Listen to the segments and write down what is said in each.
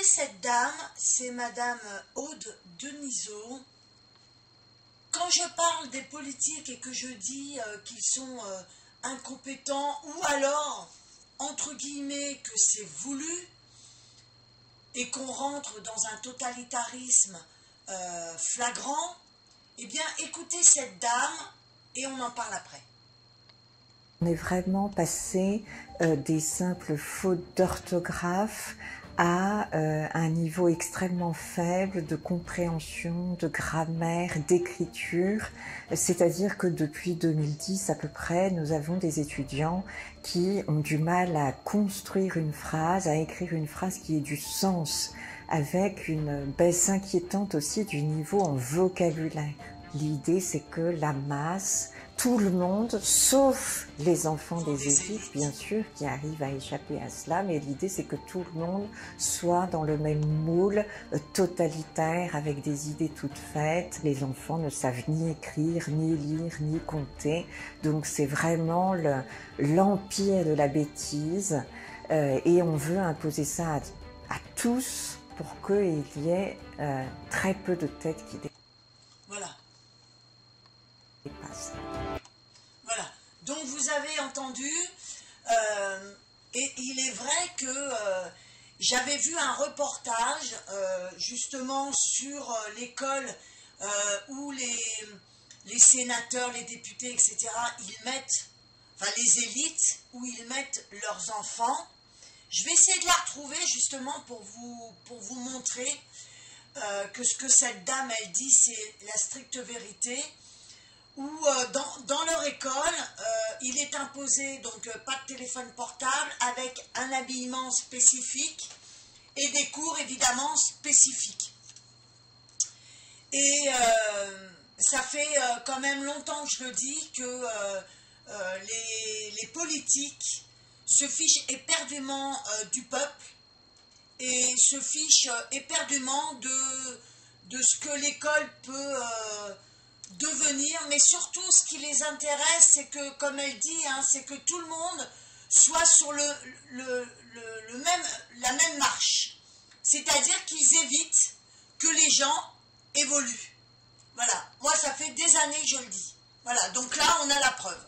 écoutez cette dame, c'est Madame Aude Denisot. Quand je parle des politiques et que je dis qu'ils sont incompétents ou alors, entre guillemets, que c'est voulu et qu'on rentre dans un totalitarisme flagrant, eh bien écoutez cette dame et on en parle après. On est vraiment passé des simples fautes d'orthographe à un niveau extrêmement faible de compréhension, de grammaire, d'écriture. C'est-à-dire que depuis 2010 à peu près, nous avons des étudiants qui ont du mal à construire une phrase, à écrire une phrase qui ait du sens, avec une baisse inquiétante aussi du niveau en vocabulaire. L'idée, c'est que la masse, tout le monde, sauf les enfants des élites, bien sûr, qui arrivent à échapper à cela, mais l'idée, c'est que tout le monde soit dans le même moule totalitaire, avec des idées toutes faites. Les enfants ne savent ni écrire, ni lire, ni compter. Donc, c'est vraiment l'empire de la bêtise. Et on veut imposer ça à tous pour qu'il y ait très peu de têtes qui dépassent. Voilà, donc vous avez entendu, et il est vrai que j'avais vu un reportage justement sur l'école où les sénateurs, les députés, etc., ils mettent, enfin les élites, où ils mettent leurs enfants. Je vais essayer de la retrouver justement pour vous montrer que ce que cette dame, elle dit, c'est la stricte vérité. Où dans leur école, il est imposé donc pas de téléphone portable avec un habillement spécifique et des cours évidemment spécifiques. Et ça fait quand même longtemps que je le dis que les politiques se fichent éperdument du peuple et se fichent éperdument de ce que l'école peut devenir, mais surtout ce qui les intéresse, c'est que, comme elle dit, hein, c'est que tout le monde soit sur la même marche. C'est-à-dire qu'ils évitent que les gens évoluent. Voilà, moi ça fait des années que je le dis. Voilà, donc là on a la preuve.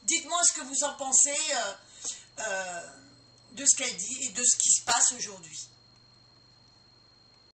Dites-moi ce que vous en pensez de ce qu'elle dit et de ce qui se passe aujourd'hui.